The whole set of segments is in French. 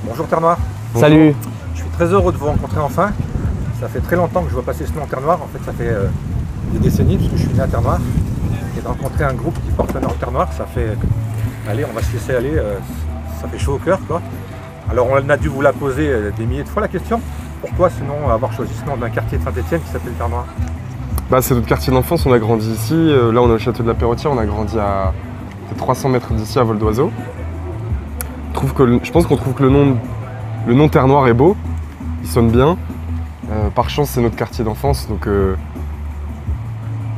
Bonjour Terre-Noire. Salut. Je suis très heureux de vous rencontrer enfin. Ça fait très longtemps que je vois passer ce nom Terre-Noire. En fait, ça fait des décennies parce que je suis né à Terre-Noire. Et de rencontrer un groupe qui porte le nom Terre-Noire, ça fait... Allez, on va se laisser aller. Ça fait chaud au cœur, quoi. Alors, on a dû vous la poser des milliers de fois la question. Pourquoi ce nom, avoir choisi ce nom d'un quartier de Saint-Étienne qui s'appelle Terre-Noire? C'est notre quartier d'enfance, on a grandi ici. Là, on est au château de la Perrotière, on a grandi à 300 mètres d'ici, à vol d'oiseau. Je pense qu'on trouve que le nom Terre-Noire est beau, il sonne bien. Par chance, c'est notre quartier d'enfance, donc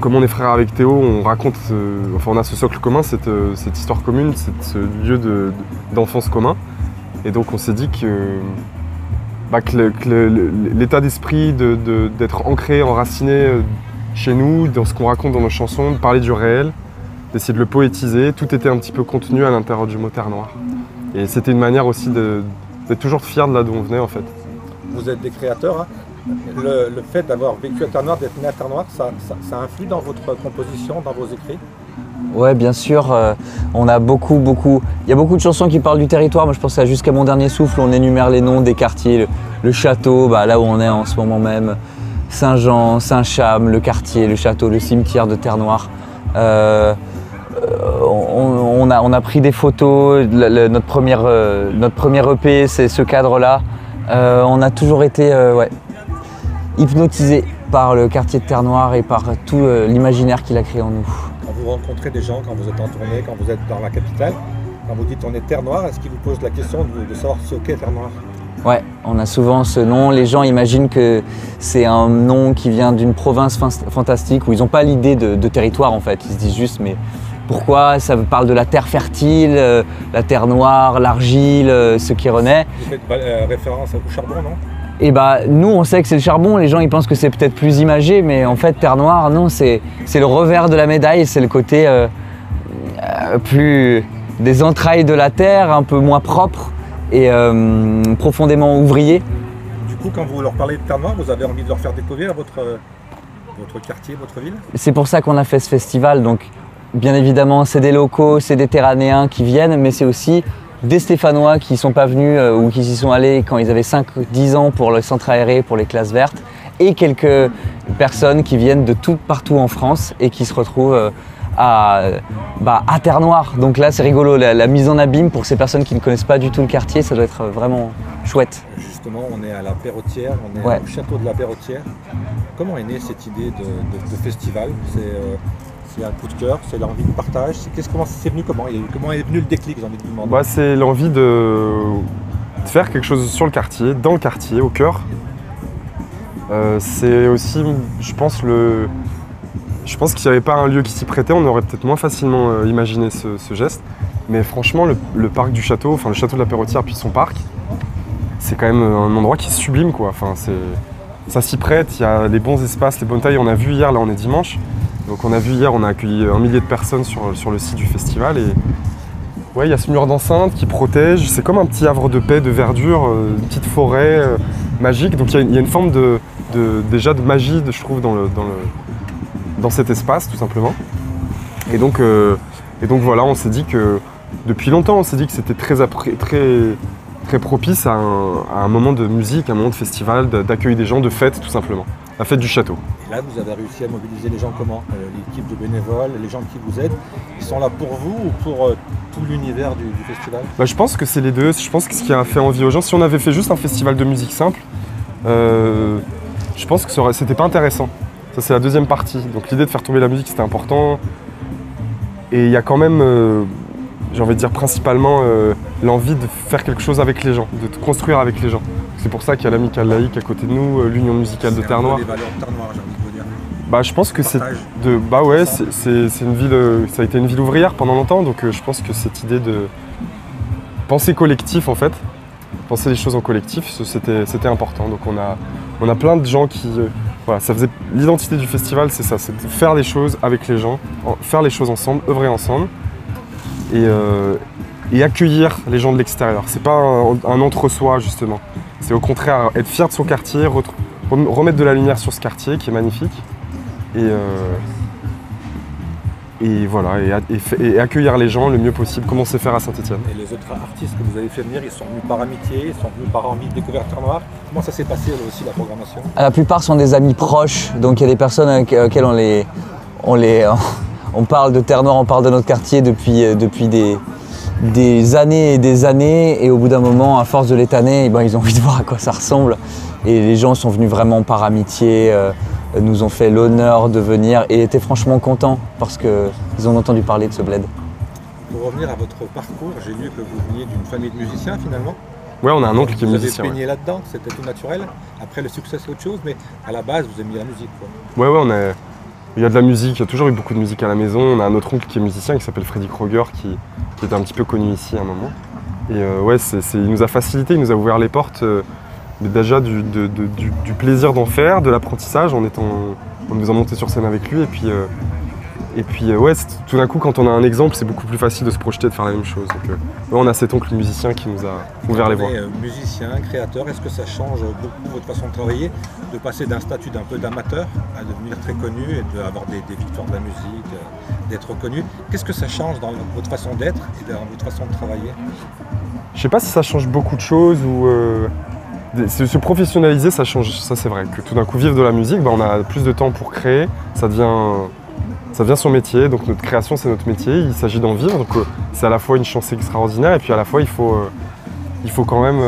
comme on est frères avec Théo, on raconte, on a ce socle commun, cette histoire commune, ce lieu d'enfance commun. Et donc on s'est dit que l'état d'esprit d'être ancré, enraciné chez nous, dans ce qu'on raconte dans nos chansons, de parler du réel, d'essayer de le poétiser, tout était un petit peu contenu à l'intérieur du mot Terre-Noire. Et c'était une manière aussi d'être toujours fier de là d'où on venait en fait. Vous êtes des créateurs, hein. Le fait d'avoir vécu à Terre-Noire, d'être né à Terre-Noire, ça influe dans votre composition, dans vos écrits? Ouais, bien sûr. On a il y a beaucoup de chansons qui parlent du territoire. Moi, je pense à Jusqu'à mon dernier souffle, on énumère les noms des quartiers, le château, là où on est en ce moment même, Saint-Jean, Saint-Cham, le quartier, le château, le cimetière de Terre-Noire. On a pris des photos, notre première EP, c'est ce cadre-là. On a toujours été hypnotisés par le quartier de Terre-Noire et par tout l'imaginaire qu'il a créé en nous. Quand vous rencontrez des gens, quand vous êtes en tournée, quand vous êtes dans la capitale, quand vous dites on est Terre-Noire, est-ce qu'ils vous posent la question de savoir ce qu'est Terre-Noire? Ouais, on a souvent ce nom. Les gens imaginent que c'est un nom qui vient d'une province fantastique où ils n'ont pas l'idée de territoire en fait. Ils se disent juste mais pourquoi ça parle de la terre fertile, la terre noire, l'argile, ce qui renaît. Vous faites référence au charbon, non? Et nous on sait que c'est le charbon, les gens ils pensent que c'est peut-être plus imagé, mais en fait Terre Noire, non, c'est le revers de la médaille, c'est le côté plus des entrailles de la terre, un peu moins propre et profondément ouvrier. Du coup, quand vous leur parlez de Terre Noire, vous avez envie de leur faire découvrir votre quartier, votre ville? C'est pour ça qu'on a fait ce festival, donc bien évidemment c'est des locaux, c'est des Terranéens qui viennent, mais c'est aussi des Stéphanois qui ne sont pas venus ou qui s'y sont allés quand ils avaient 5-10 ans pour le centre aéré, pour les classes vertes, et quelques personnes qui viennent de partout en France et qui se retrouvent à Terre-Noire. Donc là c'est rigolo, la mise en abîme pour ces personnes qui ne connaissent pas du tout le quartier, ça doit être vraiment chouette. Justement, on est à la Perrotière, on est au château de la Perrotière. Comment est née cette idée de festival? C'est un coup de cœur, c'est l'envie de partage. Comment c'est venu? Comment est venu le déclic, j'ai envie de vous demander? C'est l'envie de faire quelque chose sur le quartier, dans le quartier, au cœur. C'est aussi, je pense qu'il n'y avait pas un lieu qui s'y prêtait, on aurait peut-être moins facilement imaginé ce geste. Mais franchement, le parc du château, le château de la Perrotière puis son parc, c'est quand même un endroit qui est sublime, quoi. Ça s'y prête, il y a les bons espaces, les bonnes tailles. On a vu hier, là on est dimanche. Donc on a vu hier, on a accueilli 1 millier de personnes sur le site du festival et il y a ce mur d'enceinte qui protège, c'est comme un petit havre de paix, de verdure, une petite forêt magique. Donc il y a une forme déjà de magie, je trouve, dans cet espace tout simplement. Et donc voilà, on s'est dit que depuis longtemps, on s'est dit que c'était très propice à un moment de musique, un moment de festival, d'accueil des gens, de fête tout simplement. La fête du château. Et là, vous avez réussi à mobiliser les gens comment? L'équipe de bénévoles, les gens qui vous aident, ils sont là pour vous ou pour tout l'univers du festival? Je pense que c'est les deux. Je pense que ce qui a fait envie aux gens, si on avait fait juste un festival de musique simple, je pense que c'était pas intéressant. Ça, c'est la deuxième partie. Donc l'idée de faire tomber la musique, c'était important. Et il y a quand même, j'ai envie de dire principalement, l'envie de faire quelque chose avec les gens, de construire avec les gens. C'est pour ça qu'il y a l'Amicale laïque à côté de nous, l'Union musicale de Terre-Noire. C'est les valeurs de Terre-Noire, j'ai envie de vous dire. Je pense que c'est une ville, ça a été une ville ouvrière pendant longtemps, donc je pense que cette idée de penser collectif en fait, penser les choses en collectif, c'était important. Donc on a plein de gens qui, ça faisait l'identité du festival, c'est ça, c'est de faire les choses avec les gens, faire les choses ensemble, œuvrer ensemble et accueillir les gens de l'extérieur. C'est pas un entre-soi justement. C'est au contraire être fier de son quartier, remettre de la lumière sur ce quartier qui est magnifique. Et et voilà, et accueillir les gens le mieux possible, comme on sait faire à Saint-Étienne. Et les autres artistes que vous avez fait venir, ils sont venus par amitié, ils sont venus par envie de découvrir Terre-Noire. Comment ça s'est passé là aussi la programmation? La plupart sont des amis proches, donc il y a des personnes auxquelles on parle de Terre-Noire, on parle de notre quartier depuis des années et des années, et au bout d'un moment, à force de les tanner, ils ont envie de voir à quoi ça ressemble. Et les gens sont venus vraiment par amitié, nous ont fait l'honneur de venir et étaient franchement contents parce qu'ils ont entendu parler de ce bled. Pour revenir à votre parcours, j'ai lu que vous veniez d'une famille de musiciens finalement. Ouais, on a un oncle qui est musicien. Vous avez baigné là-dedans, c'était tout naturel. Après le succès c'est autre chose, mais à la base vous aimiez la musique quoi. Ouais, il y a de la musique, il y a toujours eu beaucoup de musique à la maison. On a un autre oncle qui est musicien qui s'appelle Freddy Kroger qui était un petit peu connu ici à un moment. Et ouais, il nous a facilité, il nous a ouvert les portes déjà du plaisir d'en faire, de l'apprentissage. On nous a monté sur scène avec lui et puis ouais, tout d'un coup quand on a un exemple c'est beaucoup plus facile de se projeter de faire la même chose. Donc ouais, on a cet oncle musicien qui nous a ouvert les voies. Musicien, créateur, est-ce que ça change beaucoup votre façon de travailler, de passer d'un statut d'un peu d'amateur à devenir très connu et d'avoir des victoires de la musique, d'être reconnu? Qu'est-ce que ça change dans votre façon d'être et dans votre façon de travailler? Je sais pas si ça change beaucoup de choses ou se professionnaliser, ça change, ça c'est vrai. Que tout d'un coup vivre de la musique, on a plus de temps pour créer, ça devient son métier, donc notre création c'est notre métier, il s'agit d'en vivre, donc c'est à la fois une chance extraordinaire et puis à la fois il faut quand même,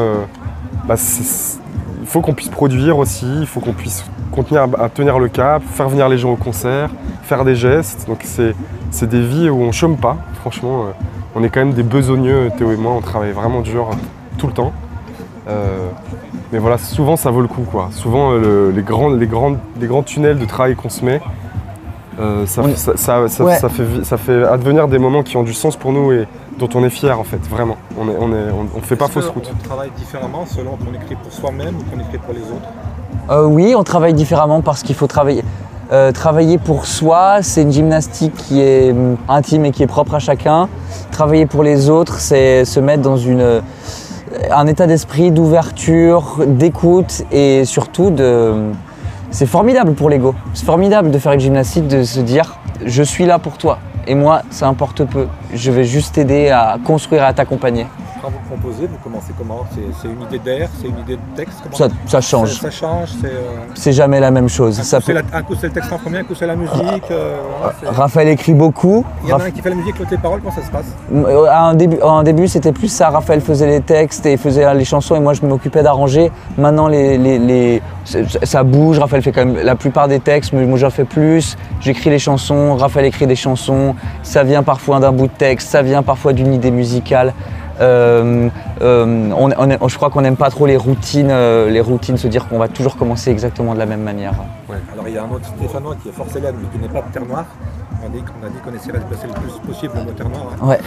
il faut qu'on puisse produire aussi, il faut qu'on puisse continuer à tenir le cap, faire venir les gens au concert, faire des gestes, donc c'est des vies où on chôme pas, franchement, on est quand même des besogneux, Théo et moi, on travaille vraiment dur tout le temps. Mais voilà, souvent ça vaut le coup quoi. Souvent les grands tunnels de travail qu'on se met, ça fait advenir des moments qui ont du sens pour nous et dont on est fier en fait, vraiment. On fait pas fausse route. On travaille différemment selon qu'on écrit pour soi-même ou qu'on écrit pour les autres? Oui, on travaille différemment parce qu'il faut travailler. Travailler pour soi, c'est une gymnastique qui est intime et qui est propre à chacun. Travailler pour les autres, c'est se mettre dans un état d'esprit d'ouverture, d'écoute et surtout c'est formidable pour l'ego. C'est formidable de faire une gymnastique, de se dire je suis là pour toi et moi ça importe peu. Je vais juste t'aider à construire et à t'accompagner. Quand vous composez, vous commencez comment? C'est une idée d'air, c'est une idée de texte? Ça change. Ça change, c'est jamais la même chose. Un coup c'est le texte en premier, un coup c'est la musique. Raphaël écrit beaucoup. Il y en a un qui fait la musique, l'autre les paroles, comment ça se passe? À un début c'était plus ça, Raphaël faisait les textes et faisait les chansons et moi je m'occupais d'arranger. Maintenant ça bouge, Raphaël fait quand même la plupart des textes, mais moi j'en fais plus. J'écris les chansons, Raphaël écrit des chansons, ça vient parfois d'un bout de texte, ça vient parfois d'une idée musicale. Je crois qu'on n'aime pas trop les routines, se dire qu'on va toujours commencer exactement de la même manière. Ouais. Alors il y a un autre Stéphanois qui est fort célèbre mais qui n'est pas de Terre-Noire. On a dit qu'on essaierait de placer le plus possible le mot Terre-Noire. Hein. Ouais.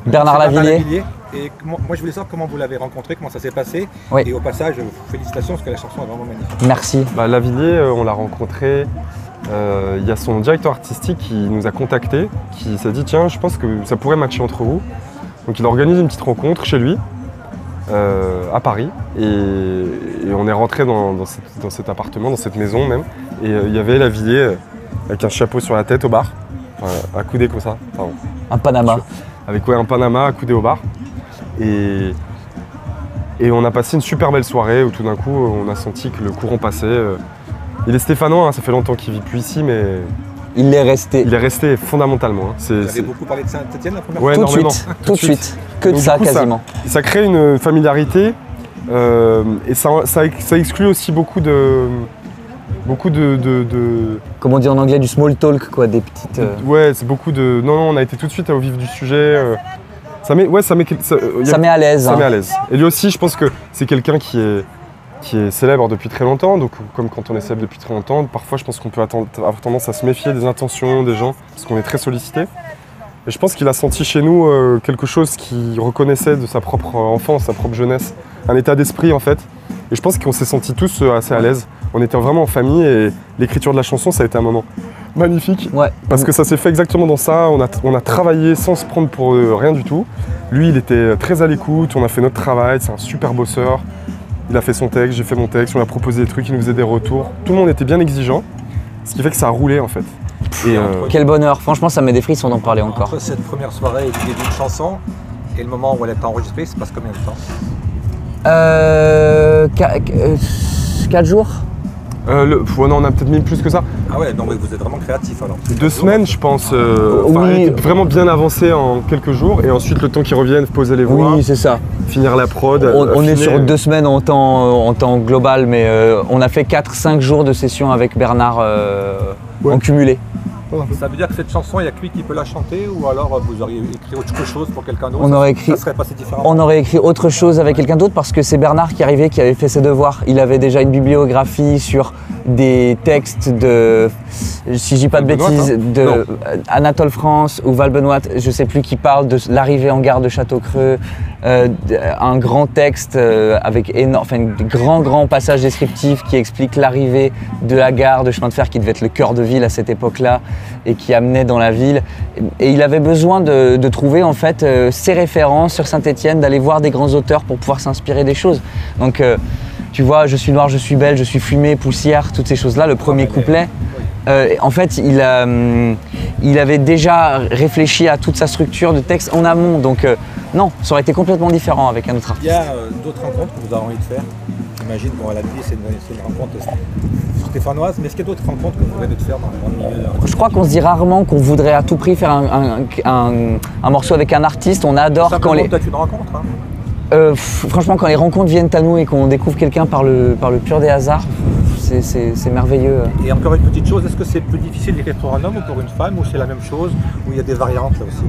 Bernard Lavilliers. Et moi je voulais savoir comment vous l'avez rencontré, comment ça s'est passé. Oui. Et au passage, félicitations parce que la chanson est vraiment magnifique. Merci. Lavilliers, on l'a rencontré. Il y a son directeur artistique qui nous a contactés, qui s'est dit tiens, je pense que ça pourrait matcher entre vous. Donc il a organisé une petite rencontre chez lui, à Paris, et on est rentré dans cet appartement, dans cette maison même, et il y avait Lavilliers avec un chapeau sur la tête au bar, accoudé comme ça. Pardon. Un Panama. Avec un Panama accoudé au bar. Et on a passé une super belle soirée où tout d'un coup on a senti que le courant passait. Il est stéphanois, hein, ça fait longtemps qu'il ne vit plus ici, mais... Il est resté. Il est resté fondamentalement. Hein. Vous avez beaucoup parlé de Saint-Étienne la première fois? Tout de suite. Que de ça quasiment. Ça crée une familiarité et ça exclut aussi beaucoup de... Comment on dit en anglais, du small talk quoi, des petites... Ouais, c'est beaucoup de... Non, on a été tout de suite au vif du sujet. Ça met à l'aise. Ça met à l'aise. Et lui aussi, je pense que c'est quelqu'un qui est célèbre depuis très longtemps, donc comme quand on est célèbre depuis très longtemps, parfois je pense qu'on peut avoir tendance à se méfier des intentions des gens, parce qu'on est très sollicité. Et je pense qu'il a senti chez nous quelque chose qu'il reconnaissait de sa propre enfance, sa propre jeunesse, un état d'esprit en fait. Et je pense qu'on s'est sentis tous assez à l'aise. On était vraiment en famille et l'écriture de la chanson, ça a été un moment magnifique. Ouais. Parce que ça s'est fait exactement dans ça, on a travaillé sans se prendre pour rien du tout. Lui, il était très à l'écoute, on a fait notre travail, c'est un super bosseur. Il a fait son texte, j'ai fait mon texte, on lui a proposé des trucs, il nous faisait des retours. Tout le monde était bien exigeant, ce qui fait que ça a roulé en fait. Et, Quel bonheur, franchement ça met des frissons d'en parler encore. Entre cette première soirée et le début de chanson et le moment où elle est enregistrée, il se passe combien de temps? 4 jours. Non, on a peut-être mis plus que ça. Ah ouais, donc vous êtes vraiment créatif alors. 2 semaines, je pense. Oui. Elle était vraiment bien avancée en quelques jours. Et ensuite, le temps qu'ils reviennent, poser les voix, Oui, c'est ça. finir la prod. On est affiner. sur 2 semaines en temps global, mais on a fait 4-5 jours de session avec Bernard en cumulé. Ça veut dire que cette chanson, il n'y a que lui qui peut la chanter ou alors vous auriez écrit autre chose pour quelqu'un d'autre? Ça serait passé différemment. On aurait écrit autre chose avec quelqu'un d'autre parce que c'est Bernard qui arrivait, qui avait fait ses devoirs. Il avait déjà une bibliographie sur des textes de, si je dis pas de bêtises, de Anatole France ou Val Benoît, je sais plus, qui parle de l'arrivée en gare de Château-Creux. Un grand texte avec grand passage descriptif qui explique l'arrivée de la gare de chemin de fer qui devait être le cœur de ville à cette époque-là et qui amenait dans la ville. Et il avait besoin de trouver en fait ses références sur Saint-Étienne, d'aller voir des grands auteurs pour pouvoir s'inspirer des choses. Donc tu vois, je suis noire, je suis belle, je suis fumée, poussière, toutes ces choses-là, le premier couplet. En fait, il avait déjà réfléchi à toute sa structure de texte en amont, donc non, ça aurait été complètement différent avec un autre artiste. Il y a d'autres rencontres que vous avez envie de faire. J'imagine qu'on l'a dit, c'est une rencontre stéphanoise, mais est-ce qu'il y a d'autres rencontres que vous rêvez de faire dans le milieu? Je crois qu'on se dit rarement qu'on voudrait à tout prix faire un morceau avec un artiste. On adore quand les... peut-être une rencontre, hein. Franchement, quand les rencontres viennent à nous et qu'on découvre quelqu'un par le pur des hasards, c'est merveilleux. Et encore une petite chose, est-ce que c'est plus difficile d'écrire pour un homme ou pour une femme, ou c'est la même chose, ou il y a des variantes là aussi?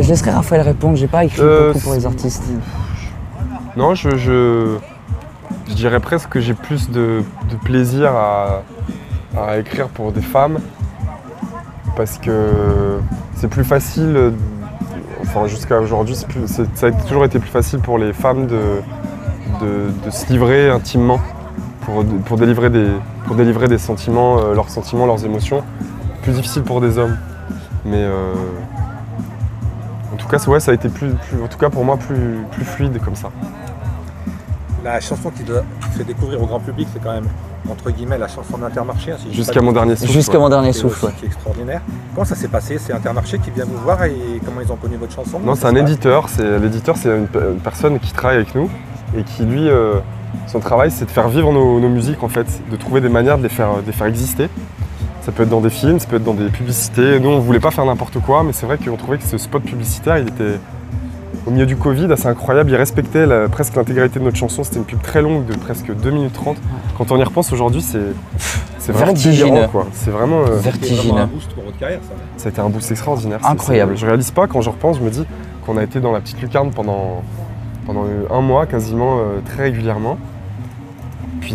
Je laisserai Raphaël répondre, j'ai pas écrit beaucoup pour les artistes. Non, je dirais presque que j'ai plus de plaisir à écrire pour des femmes parce que c'est plus facile, enfin jusqu'à aujourd'hui, ça a toujours été plus facile pour les femmes de se livrer intimement pour délivrer des sentiments, leurs sentiments, leurs émotions. Plus difficile pour des hommes. Mais en tout cas, ouais, ça a été en tout cas pour moi plus fluide comme ça. La chanson qui fait découvrir au grand public, c'est quand même, entre guillemets, la chanson d'Intermarché. Hein, si Jusqu'à mon dernier souffle. Jusqu'à mon dernier souffle, qui est extraordinaire. Comment ça s'est passé? C'est Intermarché qui vient vous voir et comment ils ont connu votre chanson? Non, c'est un éditeur. L'éditeur, c'est une personne qui travaille avec nous et qui, lui, son travail, c'est de faire vivre nos musiques, en fait, de trouver des manières de les faire exister. Ça peut être dans des films, ça peut être dans des publicités. Nous, on ne voulait pas faire n'importe quoi, mais c'est vrai qu'on trouvait que ce spot publicitaire, il était au milieu du Covid, assez incroyable. Il respectait presque l'intégralité de notre chanson. C'était une pub très longue, de presque 2 minutes 30. Quand on y repense aujourd'hui, c'est vraiment délirant, quoi. C'est vraiment vertigineux. C'est vraiment un boost pour votre carrière, ça. Ça a été un boost extraordinaire. Incroyable. Je réalise pas, quand je repense, je me dis qu'on a été dans la petite lucarne pendant 1 mois, quasiment, très régulièrement. Puis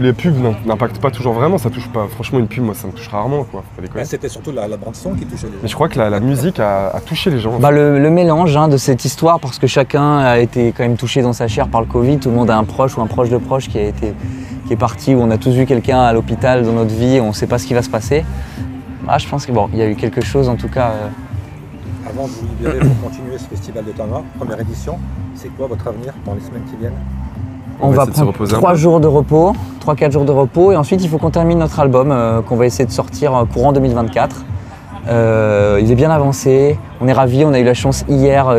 les pubs n'impactent pas toujours vraiment, ça touche pas. Franchement, une pub, moi, ça me touche rarement, quoi. C'était surtout la bande-son qui touchait les gens. Mais je crois que la musique a touché les gens. Le mélange de cette histoire, parce que chacun a été quand même touché dans sa chair par le Covid. Tout le monde a un proche ou un proche de proche qui est parti, ou on a tous vu quelqu'un à l'hôpital dans notre vie et on ne sait pas ce qui va se passer. Je pense qu'il y a eu quelque chose, en tout cas. Avant de vous libérer pour continuer ce festival de Temps Noir, première édition, c'est quoi votre avenir dans les semaines qui viennent? On va prendre 3 jours de repos, 3-4 jours de repos, et ensuite il faut qu'on termine notre album qu'on va essayer de sortir courant 2024. Il est bien avancé, on est ravis, on a eu la chance hier,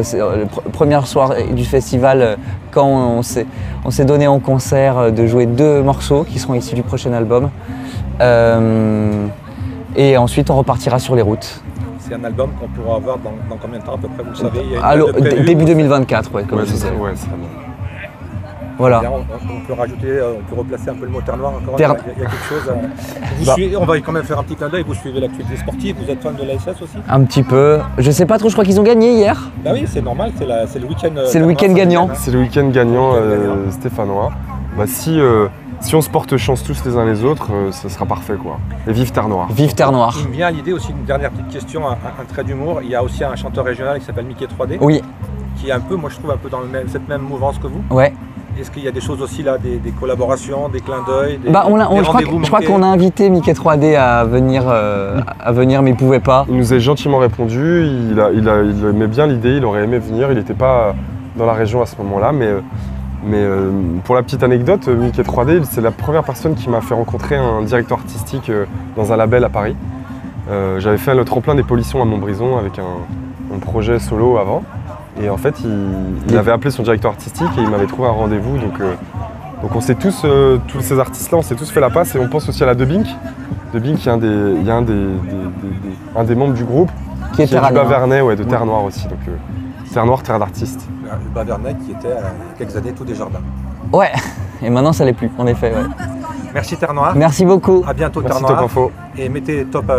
première soirée du festival, quand on s'est donné en concert de jouer 2 morceaux qui seront issus du prochain album. Et ensuite on repartira sur les routes. C'est un album qu'on pourra avoir dans combien de temps à peu près, vous le savez? Début 2024, ouais, comme je disais. Ouais, c'est bon. Voilà. On peut rajouter, on peut replacer un peu le mot Terre Noire encore. Il y a quelque chose. On va quand même faire un petit clin d'œil. Vous suivez l'actualité sportive. Vous êtes fan de l'ASS aussi? Un petit peu. Je sais pas trop. Je crois qu'ils ont gagné hier. Bah oui, c'est normal. C'est le week-end. C'est le week-end gagnant. C'est le week-end gagnant stéphanois. Si on se porte chance tous les uns les autres, ça sera parfait, quoi. Et vive Terre Noire. Vive Terre Noire. Il me vient à l'idée aussi une dernière petite question, un trait d'humour. Il y a aussi un chanteur régional qui s'appelle Mickey 3D. Oui. Qui est un peu, moi je trouve, un peu dans cette même mouvance que vous. Ouais. Est-ce qu'il y a des choses aussi là, des collaborations, des clins d'œil, je crois qu'on a invité Mickey 3D à venir, mais il pouvait pas. Il nous a gentiment répondu, il aimait bien l'idée, il aurait aimé venir, il n'était pas dans la région à ce moment-là, mais pour la petite anecdote, Mickey 3D, c'est la première personne qui m'a fait rencontrer un directeur artistique dans un label à Paris. J'avais fait le tremplin des polissons à Montbrison avec un projet solo avant. Et en fait, il avait appelé son directeur artistique et il m'avait trouvé un rendez-vous. Donc on s'est tous ces artistes-là, on s'est tous fait la passe et on pense aussi à la Debink. Debink, il y a un des membres du groupe qui est du Bas-Vernay, ouais, de Terre Noire aussi. Donc Terre Noire, terre d'artistes. Le Bas-Vernay qui était il y a quelques années tout des jardins. Ouais, et maintenant ça l'est plus, en effet. Ouais. Merci Terre Noire. Merci beaucoup. À bientôt Merci Terre Noire. Top Info. Et mettez top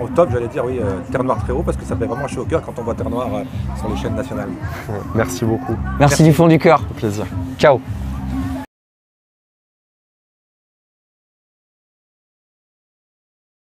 au top, j'allais dire oui, Terre Noire très haut parce que ça fait vraiment chaud au cœur quand on voit Terre Noire sur les chaînes nationales. Merci beaucoup. Merci du fond du cœur. Au plaisir. Ciao.